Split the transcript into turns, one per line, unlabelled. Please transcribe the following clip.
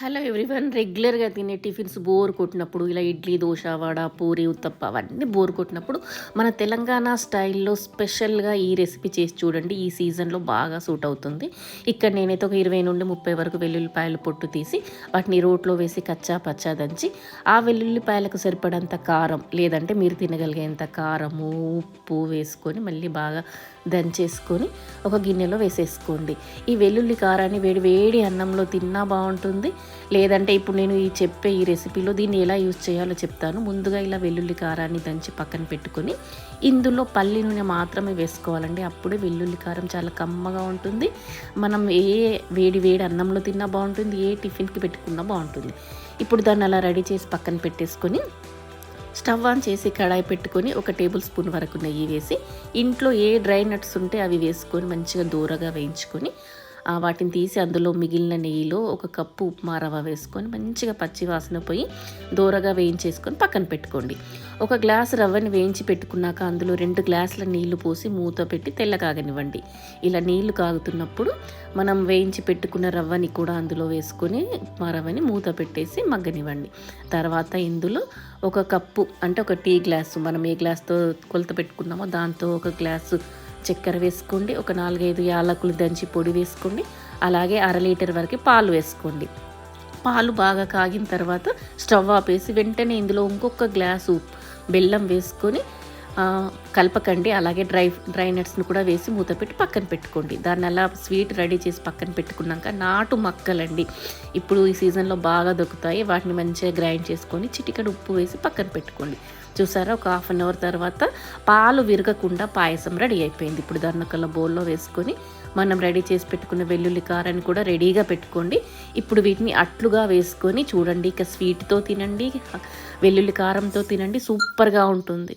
Hello everyone. రెగ్యులర్గా తినే tiffins bore కొట్టినప్పుడు ఇలా ఇడ్లీ, దోశ, వడ, పూరి, ఉత్తప్ప అవన్నీ బోర్ కొట్టినప్పుడు మన తెలంగాణ స్టైల్లో స్పెషల్గా ఈ రెసిపీ చేసి చూడండి. ఈ సీజన్లో బాగా సూట్ అవుతుంది. ఇక్కడ నేనైతే ఒక 20 నుండి 30 వరకు వెల్లుల్లిపాయలు పొట్టు తీసి వాటిని రోట్లో వేసి కచ్చా పచ్చా దంచి ఆ వెల్లుల్లిపాయలకు సరిపడంత కారం లేదంటే మీరు తినగలిగేంత కారము, ఉప్పు వేసుకొని మళ్ళీ బాగా దంచేసుకొని ఒక గిన్నెలో వేసేసుకోండి. ఈ వెల్లుల్లి కారాన్ని వేడి వేడి అన్నంలో తిన్నా బాగుంటుంది. లేదంటే ఇప్పుడు నేను చెప్పే ఈ రెసిపీలో దీన్ని ఎలా యూజ్ చేయాలో చెప్తాను. ముందుగా ఇలా వెల్లుల్లి కారాన్ని దంచి పక్కన పెట్టుకొని ఇందులో పల్లి నూనె మాత్రమే వేసుకోవాలండి. అప్పుడే వెల్లుల్లి కారం చాలా కమ్మగా ఉంటుంది. మనం ఏ వేడి వేడి అన్నంలో తిన్నా బాగుంటుంది, ఏ టిఫిన్కి పెట్టుకున్నా బాగుంటుంది. ఇప్పుడు దాన్ని అలా రెడీ చేసి పక్కన పెట్టేసుకొని స్టవ్ ఆన్ చేసి కడాయి పెట్టుకొని 1 టేబుల్ స్పూన్ వరకు నెయ్యి వేసి ఇంట్లో ఏ డ్రై నట్స్ ఉంటే అవి వేసుకొని మంచిగా దూరగా వేయించుకొని వాటిని తీసి అందులో మిగిలిన నెయ్యిలో 1 కప్పు ఉప్మా రవ్వ వేసుకొని మంచిగా పచ్చి వాసన పోయి దూరగా వేయించేసుకొని పక్కన పెట్టుకోండి. 1 గ్లాస్ రవ్వని వేయించి పెట్టుకున్నాక అందులో 2 గ్లాసుల నీళ్లు పోసి మూత పెట్టి తెల్లకాగనివ్వండి. ఇలా నీళ్లు కాగుతున్నప్పుడు మనం వేయించి పెట్టుకున్న రవ్వని కూడా అందులో వేసుకొని ఉప్మా రవ్వని మూత పెట్టేసి మగ్గనివ్వండి. తర్వాత ఇందులో 1 కప్పు అంటే 1 టీ గ్లాసు మనం ఏ గ్లాస్తో కొలత పెట్టుకున్నామో దాంతో 1 గ్లాసు చక్కెర వేసుకోండి. 4-5 యాలకులు దంచి పొడి వేసుకోండి. అలాగే 1/2 లీటర్ వరకు పాలు వేసుకోండి. పాలు బాగా కాగిన తర్వాత స్టవ్ ఆపేసి వెంటనే ఇందులో ఇంకొక గ్లాసు బెల్లం వేసుకొని కలపకండి. అలాగే డ్రై నట్స్ని కూడా వేసి మూత పెట్టి పక్కన పెట్టుకోండి. దాన్ని అలా స్వీట్ రెడీ చేసి పక్కన పెట్టుకున్నాక నాటు మక్కలండి ఇప్పుడు ఈ సీజన్లో బాగా దొరుకుతాయి. వాటిని మంచిగా గ్రైండ్ చేసుకొని చిటికెడు ఉప్పు వేసి పక్కన పెట్టుకోండి. చూసారా, ఒక 1/2 అవర్ తర్వాత పాలు విరగకుండా పాయసం రెడీ అయిపోయింది. ఇప్పుడు దాన్ని ఒక బౌల్లో వేసుకొని మనం రెడీ చేసి పెట్టుకున్న వెల్లుల్లి కారాన్ని కూడా రెడీగా పెట్టుకోండి. ఇప్పుడు వీటిని అట్లుగా వేసుకొని చూడండి. ఇక స్వీట్తో తినండి, వెల్లుల్లి కారంతో తినండి, సూపర్గా ఉంటుంది.